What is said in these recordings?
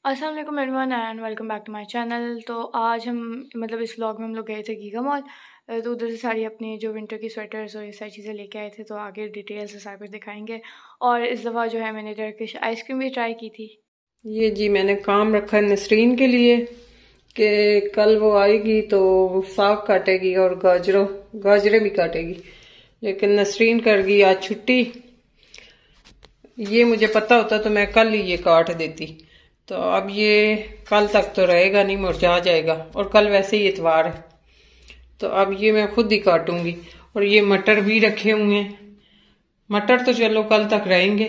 अस्सलाम वालेकुम everyone and welcome back to my channel. तो आज हम इस व्लॉग में हम लोग गए थे गीगा मॉल। तो उधर से सारी अपनी जो विंटर की स्वेटर्स और ये सारी चीज़ें लेके आए थे। तो आगे डिटेल से सारा कुछ दिखाएंगे। और इस दफ़ा जो है मैंने टर्किश आइसक्रीम भी ट्राई की थी। ये जी मैंने काम रखा है नसरीन के लिए कि कल वो आएगी तो साग काटेगी और गाजरें भी काटेगी, लेकिन नसरीन कर गई आज छुट्टी। ये मुझे पता होता तो मैं कल ही ये काट देती। तो अब ये कल तक तो रहेगा नहीं, मुरझा जाएगा, और कल वैसे ही इतवार है तो अब ये मैं खुद ही काटूंगी। और ये मटर भी रखे हुए हैं। मटर तो चलो कल तक रहेंगे,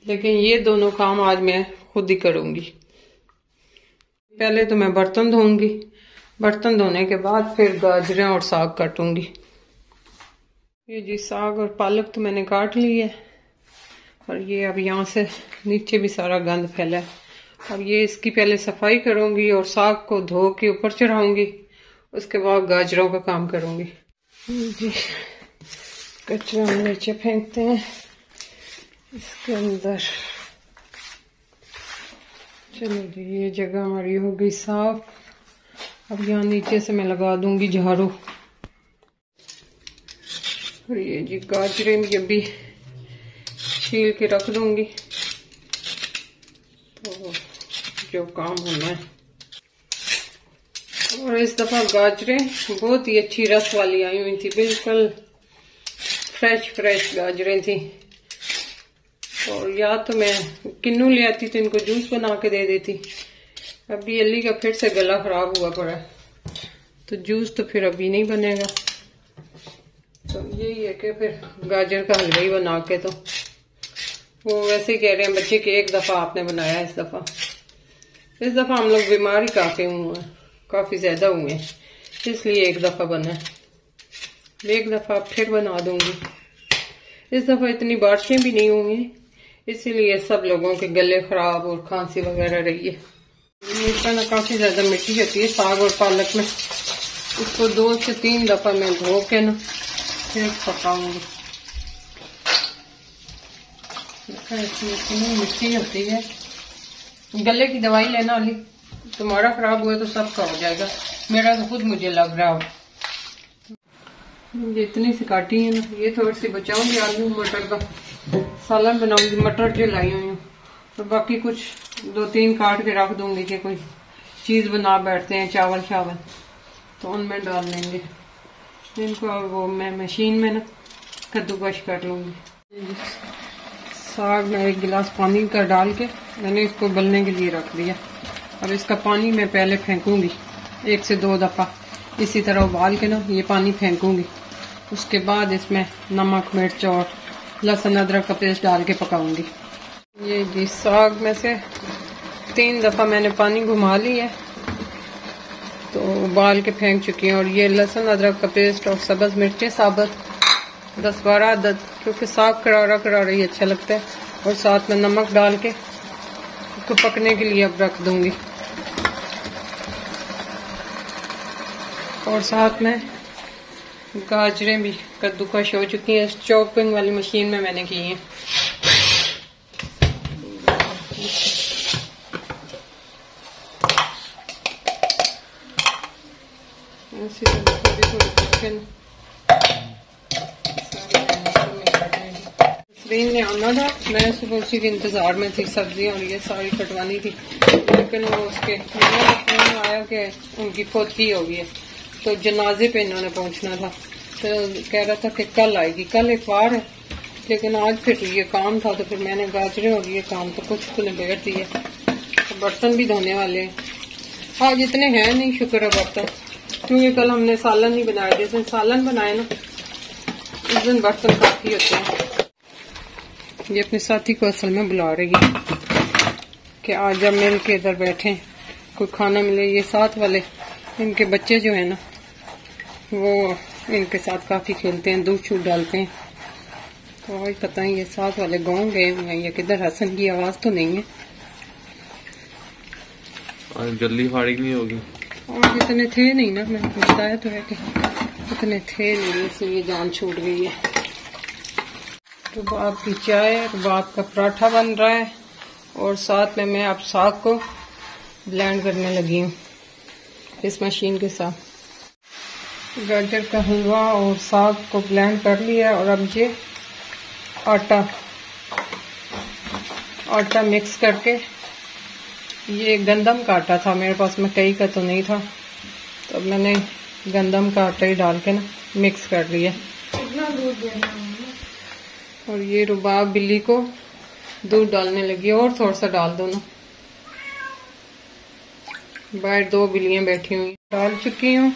लेकिन ये दोनों काम आज मैं खुद ही करूंगी। पहले तो मैं बर्तन धोऊंगी, बर्तन धोने के बाद फिर गाजरें और साग काटूंगी। ये जी साग और पालक तो मैंने काट ली है, और ये अब यहाँ से नीचे भी सारा गंद फैला है। अब ये इसकी पहले सफाई करूंगी और साग को धो के ऊपर चढ़ाऊंगी, उसके बाद गाजरों का काम करूंगी। जी कचरा हम नीचे फेंकते हैं इसके अंदर। चलो जी ये जगह हमारी हो गई साफ। अब यहाँ नीचे से मैं लगा दूंगी झाड़ू। और ये जी गाजरें भी अभी छील के रख दूंगी, तो जो काम होना है। और इस दफा गाजरें बहुत ही अच्छी रस वाली आई हुई थी, बिल्कुल फ्रेश गाजरें थी। और या तो मैं किन्नू ले आती तो इनको जूस बना के दे देती। अभी अली का फिर से गला खराब हुआ पड़ा है, तो जूस तो फिर अभी नहीं बनेगा। तो यही है कि फिर गाजर का हलवा ही बना के, तो वो वैसे ही कह रहे हैं बच्चे कि एक दफा आपने बनाया। इस दफा हम लोग बीमार ही काफी ज्यादा हुए हैं, इसलिए एक दफा बना है। एक दफा फिर बना दूंगी। इस दफा इतनी बारिशें भी नहीं हुई, इसीलिए सब लोगों के गले खराब और खांसी वगैरह रही है। मिर्चा ना काफी ज्यादा मिट्टी होती है साग और पालक में। इसको 2 से 3 दफा मैं धो के ना फिर पकाऊंगी। इतनी मिट्टी होती है। गले की दवाई लेना अली, तुम्हारा खराब हुआ तो सबका हो जाएगा, मेरा तो खुद मुझे लग रहा हो। इतनी सी काटी है ना, ये थोड़ी सी बचाऊंगी। आलू मटर का सालन बनाऊंगी, मटर जो लाई हुई हूँ। और बाकी कुछ 2-3 काट के रख दूंगी कि कोई चीज बना बैठते हैं, चावल तो उनमें डाल लेंगे इनको। वो मैं मशीन में ना कद्दूकश कर लूंगी। साग में 1 गिलास पानी का डाल के मैंने इसको गलने के लिए रख दिया। अब इसका पानी मैं पहले फेंकूंगी 1 से 2 दफा, इसी तरह उबाल के ना ये पानी फेंकूंगी। उसके बाद इसमें नमक मिर्च और लहसुन अदरक का पेस्ट डाल के पकाऊंगी। ये जी साग में से 3 दफा मैंने पानी घुमा लिया है, तो उबाल के फेंक चुकी हूँ। और ये लहसुन अदरक का पेस्ट और सब्ज मिर्चें साबुत 10-12 अदद, क्योंकि साग करारा ही अच्छा लगता है। और साथ में नमक डाल के इसको पकने के लिए अब रख दूंगी। और साथ में गाजरें भी कद्दूकश हो चुकी हैं, चॉपिंग वाली मशीन में मैंने की हैं। नसरीन ने आना था, मैं सुबह उसी के इंतजार में थी। सब्जियां और ये सारी कटवानी थी, लेकिन वो उसके फोन आया कि उनकी फौतगी हो गई है, तो जनाजे पे इन्होंने पहुंचना था। तो कह रहा था कि कल आएगी। कल इतवार है, लेकिन आज फिर ये काम था, तो फिर मैंने गाजरें और ये काम तो कुछ तो निबेड़ दिए। तो बर्तन भी धोने वाले हैं आज, इतने हैं नहीं शुक्र है बर्तन, क्योंकि कल हमने सालन नहीं बनाया। जिस दिन सालन बनाए ना उस दिन बर्तन काफी होते हैं। ये अपने साथी को असल में बुला रही है कि आज जब मिल के इधर बैठे कोई खाना मिले। ये साथ वाले इनके बच्चे जो है ना, वो इनके साथ काफी खेलते हैं, दूध छूट डालते हैं। तो आज पता नहीं ये साथ वाले गाँव गए हुए हैं या किधर। हसन की आवाज तो नहीं है। आज जल्दी फारिग नहीं होगी। और इतने थे नहीं ना, मैंने बताया तो है कि इतने थे नहीं, इसलिए जान छूट गई है। रुबाब की चाय, रुबाब का पराठा बन रहा है, और साथ में मैं अब साग को ब्लेंड करने लगी हूँ इस मशीन के साथ। गाजर का हलवा और साग को ब्लेंड कर लिया और अब ये आटा मिक्स करके, ये गंदम का आटा था मेरे पास, मकई का तो नहीं था, तो अब मैंने गंदम का आटा ही डाल के ना मिक्स कर लिया। और ये रुबाब बिल्ली को दूध डालने लगी और थोड़ा सा डाल दो ना, बाहर 2 बिल्लियां बैठी हुई, डाल चुकी हूँ।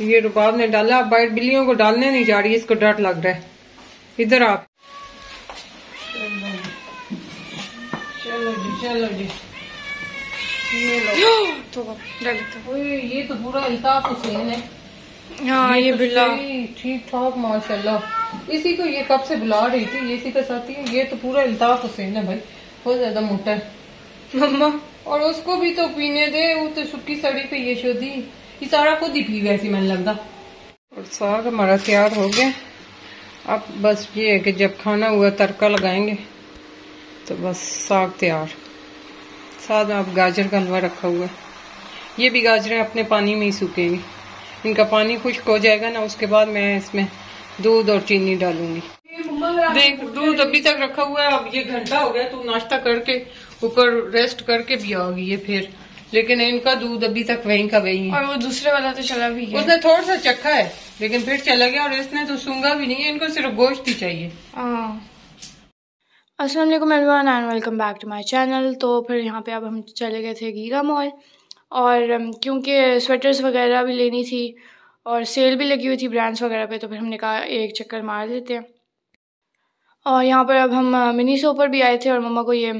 ये रुबाब ने डाला, अब बाहर बिल्लियों को डालने नहीं जा रही, इसको डर लग रहा है। इधर आप चलो जी ये लो। तो ये तो पूरा अल्ताफ हुसैन है। हाँ ये बिल्ला ठीक ठाक माशाल्लाह। इसी को ये कब से बुला रही थी, ये इसी का साथी है। ये तो पूरा अल्ताफ हुसैन है भाई, बहुत ज्यादा मोटा है मम्मा। और उसको भी तो पीने दे, वो तो सुखी सड़ी पे ये शोधी, ये सारा खुद ही पी वैसी मैंने लगता। और साग हमारा तैयार हो गया। अब बस ये है कि जब खाना हुआ तड़का लगाएंगे तो बस साग तैयार। साथ में अब गाजर का हलवा रखा हुआ है। ये भी गाजरें अपने पानी में ही सूखेंगी, इनका पानी खुश्क हो जाएगा ना, उसके बाद मैं इसमें दूध और चीनी डालूंगी। देख दूध अभी तक रखा हुआ है, अब ये घंटा हो गया, तू नाश्ता करके ऊपर रेस्ट करके भी आ गई है फिर, लेकिन इनका दूध अभी तक वहीं का वहीं है। और वो दूसरे वाला तो चला भी गया, उसने थोड़ा सा चखा है लेकिन फिर चला गया, और इसने तो सूंघा भी नहीं है, इनको सिर्फ गोश्त ही चाहिए। अस्सलाम वालेकुम everyone and welcome back to my channel. तो फिर यहाँ पे अब हम चले गए थे गीगा मॉल, और क्योंकि स्वेटर्स वगैरह भी लेनी थी और सेल भी लगी हुई थी ब्रांड्स वगैरह पे, तो फिर हमने कहा एक चक्कर मार लेते हैं। और यहाँ पर अब हम मिनी शो पर भी आए थे, और मम्मा को ये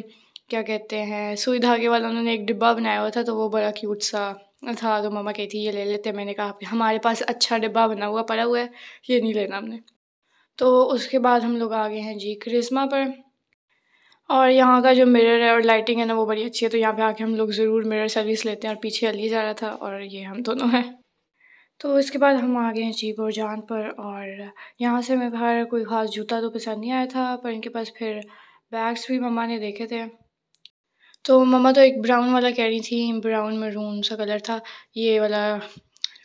क्या कहते हैं सुई धागे वाला उन्होंने एक डिब्बा बनाया हुआ था, तो वो बड़ा क्यूट सा था, तो मम्मा कहती ये ले लेते। मैंने कहा हमारे पास अच्छा डिब्बा बना हुआ पड़ा हुआ है, ये नहीं लेना हमने। तो उसके बाद हम लोग आ गए हैं जी करिश्मा पर, और यहाँ का जो मिरर है और लाइटिंग है ना वो बड़ी अच्छी है, तो यहाँ पे आके हम लोग ज़रूर मिरर सर्विस लेते हैं। और पीछे अली जा रहा था और ये हम दोनों हैं। तो इसके बाद हम आ गए हैं जी बुरजान पर, और यहाँ से मेरे बाहर कोई ख़ास जूता तो पसंद नहीं आया था, पर इनके पास फिर बैग्स भी मम्मा ने देखे थे। तो मम्मा तो एक ब्राउन वाला कह रही थी, ब्राउन मरून सा कलर था, ये वाला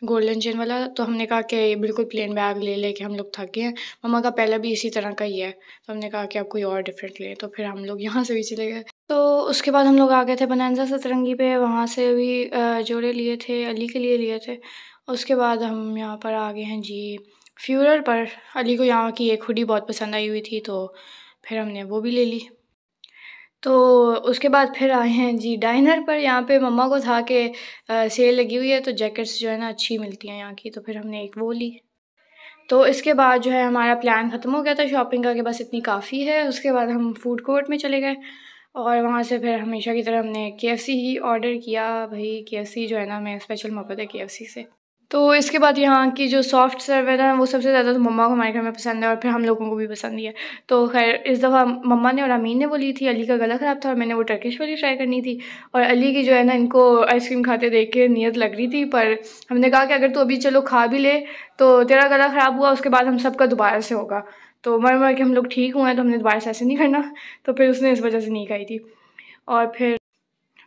गोल्डन चेन वाला। तो हमने कहा कि बिल्कुल प्लेन बैग ले लेके हम लोग थक गए हैं, मम्मा का पहला भी इसी तरह का ही है, तो हमने कहा कि अब कोई और डिफरेंट ले। तो फिर हम लोग यहाँ से भी चले गए। तो उसके बाद हम लोग आ गए थे बनारसा सतरंगी पे, वहाँ से भी जोड़े लिए थे, अली के लिए लिए थे। उसके बाद हम यहाँ पर आ गए हैं जी फ्यूरर पर। अली को यहाँ की एक हुडी बहुत पसंद आई हुई थी, तो फिर हमने वो भी ले ली। तो उसके बाद फिर आए हैं जी डाइनर पर। यहाँ पे मम्मा को था कि सेल लगी हुई है तो जैकेट्स जो है ना अच्छी मिलती हैं यहाँ की, तो फिर हमने एक वो ली। तो इसके बाद जो है हमारा प्लान ख़त्म हो गया था शॉपिंग का, कि बस इतनी काफ़ी है। उसके बाद हम फूड कोर्ट में चले गए, और वहाँ से फिर हमेशा की तरह हमने KFC ही ऑर्डर किया। भाई KFC जो है ना, मैं स्पेशल मोहब्बत है KFC से। तो इसके बाद यहाँ की जो सॉफ्ट सर्व है ना, वो सबसे ज़्यादा तो मम्मा को हमारे घर में पसंद है, और फिर हम लोगों को भी पसंद ही है। तो खैर इस दफ़ा मम्मा ने और अमीन ने वो ली थी। अली का गला ख़राब था और मैंने वो टर्किश वाली ट्राई करनी थी, और अली की जो है ना, इनको आइसक्रीम खाते देख के नीयत लग रही थी, पर हमने कहा कि अगर तू अभी चलो खा भी ले तो तेरा गला ख़राब हुआ उसके बाद हम सबका दोबारा से होगा, तो मर के हम लोग ठीक हुए हैं, तो हमने दोबारा से ऐसे नहीं करना। तो फिर उसने इस वजह से नहीं खाई थी। और फिर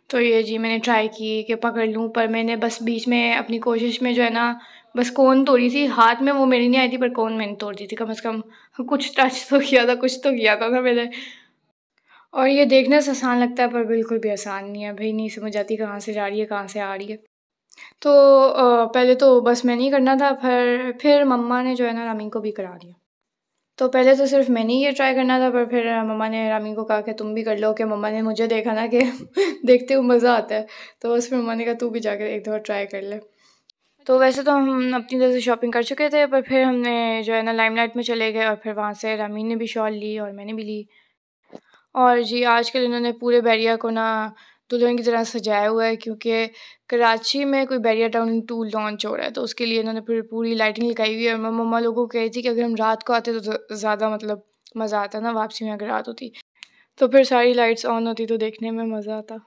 तो ये जी मैंने ट्राई की कि पकड़ लूँ, पर मैंने बस बीच में अपनी कोशिश में जो है ना बस कोन तोड़ी थी। हाथ में वो मेरी नहीं आई थी, पर कोन मैंने तोड़ दी थी। कम से कम कुछ टच तो किया था, कुछ तो किया था ना मैंने। और ये देखने से आसान लगता है, पर बिल्कुल भी आसान नहीं है भाई, नहीं समझ आती कहाँ से जा रही है कहाँ से आ रही है। तो पहले तो बस मैंने ही करना था, फिर मम्मा ने जो है ना रामीन को भी करा दिया। तो पहले तो सिर्फ मैंने ये ट्राई करना था, पर फिर मम्मा ने रामीन को कहा कि तुम भी कर लो, कि मम्मा ने मुझे देखा ना कि देखते हुए मज़ा आता है, तो बस फिर मम्मा ने कहा तू भी जाकर एक दफ़ा ट्राई कर ले। तो वैसे तो हम अपनी तरह से शॉपिंग कर चुके थे, पर फिर हमने जो है ना लाइमलाइट में चले गए, और फिर वहाँ से रामीन ने भी शॉल ली और मैंने भी ली। और जी आजकल इन्होंने पूरे बैरिया को ना दुल्हन की तरह सजाया हुआ है, क्योंकि कराची में कोई बैरिया टाउन 2 लॉन्च हो रहा है, तो उसके लिए इन्होंने फिर पूरी लाइटिंग लगाई हुई है। और मैं मम्मा लोगों को कही थी कि अगर हम रात को आते तो ज़्यादा मतलब मज़ा आता ना, वापसी में अगर रात होती तो फिर सारी लाइट्स ऑन होती तो देखने में मज़ा आता।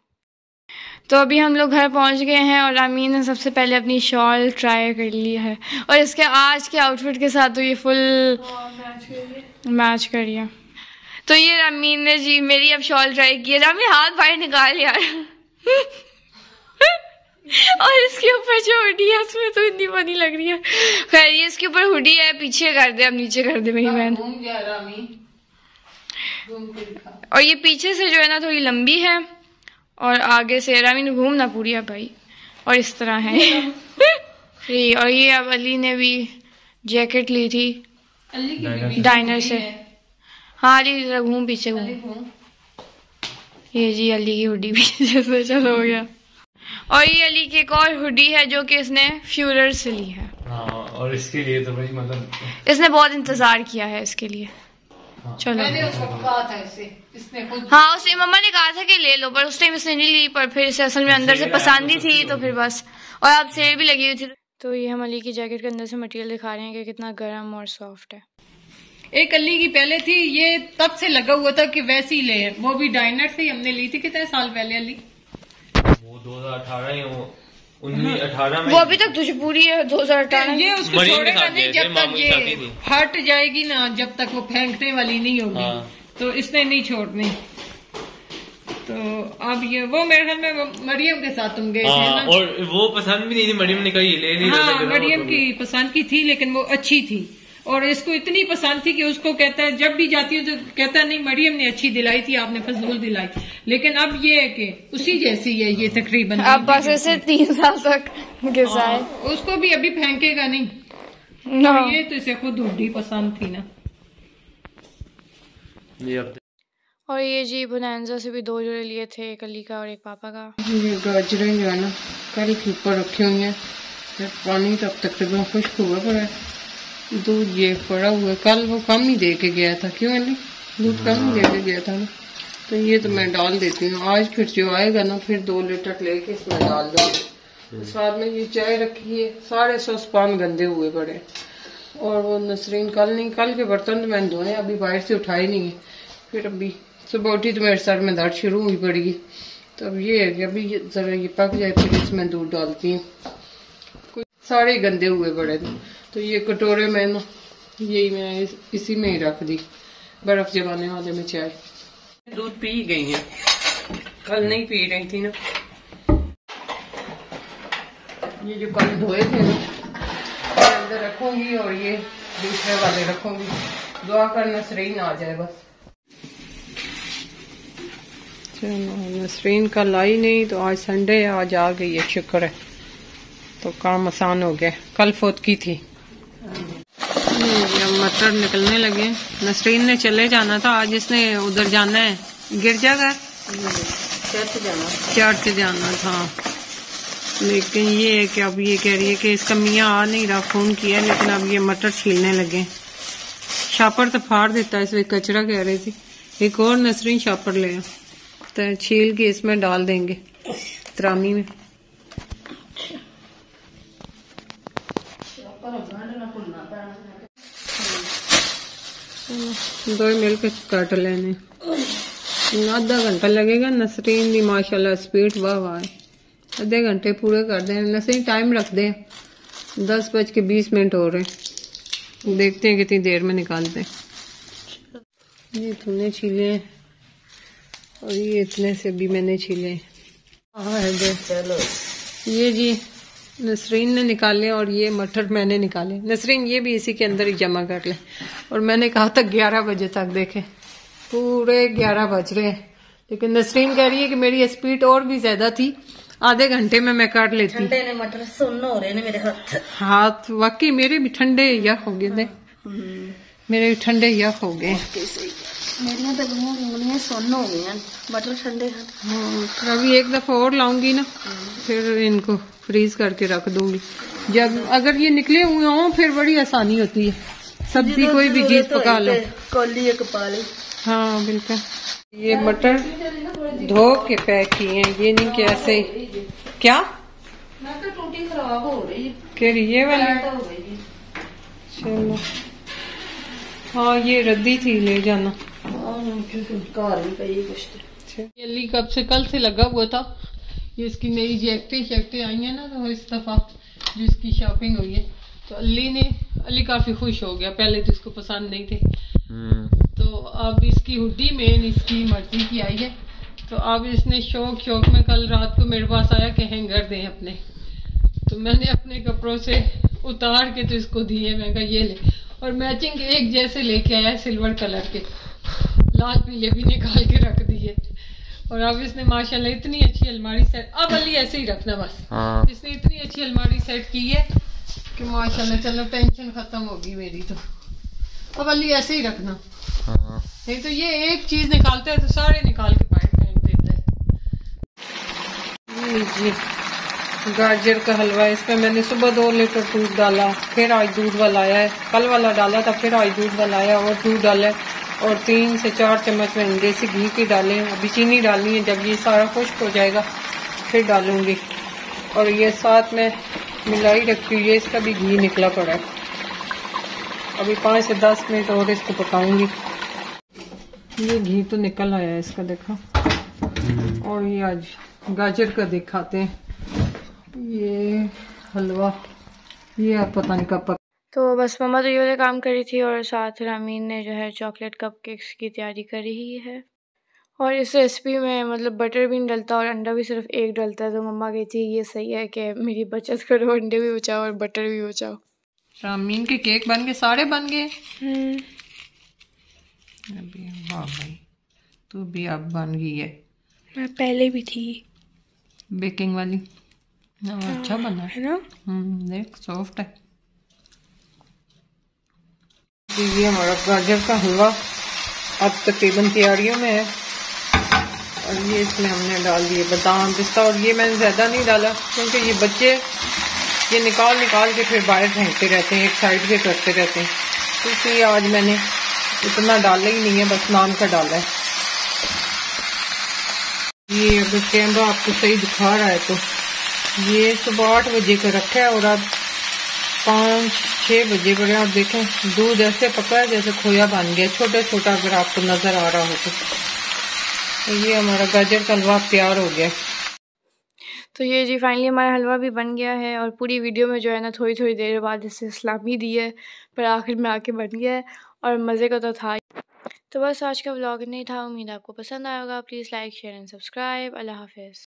तो अभी हम लोग घर पहुंच गए हैं, और रामीन ने सबसे पहले अपनी शॉल ट्राई कर ली है, और इसके आज के आउटफिट के साथ तो ये फुल मैच कर रही है। तो ये रामीन ने जी मेरी अब शॉल ट्राई की है। रामीन हाथ बाहर निकाल यार। जो हुडी है उसमें तो इतनी फनी लग रही है। खैर ये इसके ऊपर हुडी है, पीछे कर दे, अब नीचे कर दे मेरी बहन। और ये पीछे से जो है ना थोड़ी लंबी है और आगे से रामीन घूमना पूरी है भाई, और इस तरह है। और ये अब अली ने भी जैकेट ली थी डाइनर से। हाँ अली जरा घूम, पीछे घूम। ये जी अली की हुडी पीछे से चलो हो गया। और ये अली की एक और हुडी है जो कि इसने फ्यूरर से ली है। हाँ, और इसके लिए तो भाई मतलब इसने बहुत इंतजार किया है इसके लिए। हाँ। चलो मैंने उसको कहा था इसने खुद। हाँ उसे मम्मा ने कहा था कि ले लो, पर उस टाइम इसने नहीं ली, पर फिर इसे असल में अंदर से पसंद ही थी तो फिर बस। और अब सेल भी लगी हुई थी। तो ये हम अली की जैकेट के अंदर से मटेरियल दिखा रहे हैं कि कितना गर्म और सॉफ्ट है। एक अली की पहले थी, ये तब से लगा हुआ था कि वैसी ले, वो भी डाइनर से ही हमने ली थी। कितने साल पहले अली? वो 2018 या वो 1918 में। वो अभी तक तुझे पूरी है 2018। ये उसको छोड़ेगा नहीं जब तक ये हट जाएगी ना, जब तक वो फेंकने वाली नहीं होगी। हाँ। तो इसने नहीं छोड़नी। तो अब ये वो मेरे ख्याल में मरियम के साथ तुम गए थे ना। और वो पसंद भी नहीं थी, मरियम ने कही ले नहीं। हाँ मरियम की पसंद की थी, लेकिन वो अच्छी थी और इसको इतनी पसंद थी कि उसको कहता है जब भी जाती हूँ तो कहता है नहीं मरियम ने अच्छी दिलाई थी, आपने फजूल दिलाई। लेकिन अब ये है कि उसी जैसी है ये तकरीबन। अब बस ऐसे 3 साल तक घिसाए। उसको भी अभी फेंकेगा नहीं ना। ये तो इसे खुद हुडी पसंद थी ना। और ये जी बोनांजा से भी 2 जोड़े लिए थे, एक अली का और एक पापा का। ये गाजरें जो है ना कल के ऊपर रखी हुई है, पानी तो अब तकरीबन खुश्क हुआ पड़ा है। दूध ये पड़ा हुआ है, कल वो कम ही दे के गया था। क्यों अली? दूध कम ही दे के गया था ना, तो ये तो मैं डाल देती हूँ। आज फिर जो आएगा ना फिर 2 लीटर लेके इसमें डाल दूँ। साथ में ये चाय रखी है, सारे सॉसपान गंदे हुए पड़े। और वो नसरीन कल के बर्तन तो मैंने धोए, अभी बाहर से उठाए नहीं है। फिर अभी सुबह उठी तो मेरे सर में दर्द शुरू हुई पड़ेगी। तो अब ये है कि अभी जरा ये पक जाए फिर इसमें दूध डालती हूँ। सारे गंदे हुए पड़े थे, तो ये कटोरे में ना यही मैं इसी में ही रख दी, बर्फ जमाने वाले में चाय। दूध पी गई है, कल नहीं पी रही थी ना। ये जो कल धोए थे ना अंदर रखूंगी और ये दूसरे वाले रखूंगी। दुआ करना नसरीन आ जाए बस। चलो नसरीन कल आई नहीं तो आज संडे है, आज आ गई है, शुक्र है। तो काम आसान हो गया, कल फोत की थी। मटर निकलने लगे। नसरीन ने चले जाना था आज, इसने उधर जाना है गिरजाघर, चर्च जाना था। लेकिन ये है कि अब ये कह रही है कि इसका मियाँ आ नहीं रहा, फोन किया, लेकिन अब ये मटर छीलने लगे। शापर तो फाड़ देता है, इसमें कचरा कह रही थी। एक और नसरीन शापर ले तो छील के इसमें डाल देंगे त्रामी में। दो मिलकर काट लेने, आधा घंटा लगेगा। नसरीन भी माशाल्लाह स्पीड वाह है, आधे घंटे पूरे कर दें। नसरीन टाइम रख दें, 10:20 हो रहे, देखते हैं कितनी देर में निकालते हैं। ये तुमने छीले और ये इतने से भी मैंने छीले। चलो ये जी नसरीन ने निकाले और ये मटर मैंने निकाले। नसरीन ये भी इसी के अंदर ही जमा कर ले। और मैंने कहा था 11 बजे तक, देखे पूरे 11 बज रहे हैं। लेकिन नसरीन कह रही है कि मेरी स्पीड और भी ज्यादा थी, आधे घंटे में मैं काट लेती। ठंडे ने मटर सुन्न हो रहे ने मेरे हाथ वाकई मेरे भी ठंडे यख हो गए थे, मेरे भी ठंडे यख हो गए। मेरिया तो उंगलियां सुन्न हो गई, मटर ठंडे। हाँ अभी एक दफा और लाऊंगी ना, फिर इनको फ्रीज करके रख दूंगी। जब अगर ये निकले हुए हों फिर बड़ी आसानी होती है, सब्जी कोई भी चीज पका लो। कौली एक पाली। हाँ बिल्कुल। ये मटर धो के पैक किए हैं, ये नहीं कि ऐसे क्या टूटी खराब हो रही कह रही ये वाली। चलो हाँ ये रद्दी थी, ले जाना। अली कब से कल से लगा हुआ था। ये इसकी नई जैकेटें आई हैं ना, तो इस दफा जो इसकी शॉपिंग हुई है तो अली काफी खुश हो गया। पहले तो इसको पसंद नहीं थे, तो अब इसकी हुडी में इसकी मर्जी की आई है। तो अब इसने शौक में कल रात को मेरे पास आया कि हैंगर दें अपने, तो मैंने अपने कपड़ों से उतार के तो इसको दिए, मैं कहा ये ले, और मैचिंग एक जैसे लेके आया सिल्वर कलर के, लाल पीले भी निकाल के रख दिए। और अब इसने माशाल्लाह इतनी अच्छी अलमारी सेट, अब अली ऐसे ही रखना बस। इसने इतनी अच्छी अलमारी सेट की है कि माशाल्लाह, चलो टेंशन खत्म होगी मेरी। तो अब अली ऐसे ही रखना, नहीं तो ये एक चीज निकालता है तो सारे निकाल के बाहर फेंक देता है। लीजिए गाजर का हलवा, इसमें मैंने सुबह 2 लीटर दूध डाला, फिर आज दूध वाला आया है, कल वाला डाला था, फिर आज दूध वाला आया और दूध डाला है, और 3 से 4 चम्मच मैंने देसी घी की डाले। अभी चीनी डालनी है, जब ये सारा खुश्क हो जाएगा फिर डालूंगी। और ये साथ में मिलाई रखी हुई है, इसका भी घी निकला पड़ा है। अभी 5 से 10 मिनट और इसको पकाऊंगी। ये घी तो निकल आया है इसका, देखो। और ये आज गाजर का दिखाते हैं, ये हलवा, ये आप पता नहीं कब। तो बस मम्मा तो ये वाले काम करी थी और साथ रामीन ने जो है चॉकलेट कपकेक्स की तैयारी करी ही है। और इस रेसिपी में मतलब बटर भी नहीं डलता और अंडा भी सिर्फ एक डलता है। तो मम्मा कहती है ये सही है कि मेरी बचत करो, अंडे भी बचाओ और बटर भी बचाओ। रामीन के केक बन गए, सारे बन गए। अभी वाह भाई, तू भी अब बन गई है। मैं पहले भी थी बेकिंग वाली। अच्छा बना है ना। देख सॉफ्ट है। ये हमारा गाजर का हलवा अब तकरीबन तैयारियों में है। और ये इसमें हमने डाल दिए बादाम, पिस्ता, और ये मैंने ज़्यादा नहीं डाला क्योंकि ये बच्चे ये निकाल निकाल के फिर बाहर फेंकते रहते हैं, एक साइड पे करते रहते हैं, तो इसलिए आज मैंने इतना डाला ही नहीं है, बस नाम का डाला है। ये अगर कैमरा आपको सही दिखा रहा है तो ये सुबह 8 बजे का रखा है और अब 5-6 बजे पड़े। और देखें दूध ऐसे पका है जैसे खोया बन गया, छोटा छोटा, अगर आपको नजर आ रहा हो तो ये हमारा गाजर का हलवा तैयार हो गया। तो ये जी फाइनली हमारा हलवा भी बन गया है। और पूरी वीडियो में जो है ना थोड़ी थोड़ी देर बाद इससे सलामी दी है, पर आखिर में आके बन गया है और मज़े का तो था। तो बस आज का व्लॉग नहीं था, उम्मीद आपको पसंद आया होगा। Please like share and subscribe. अल्लाह हाफिज़।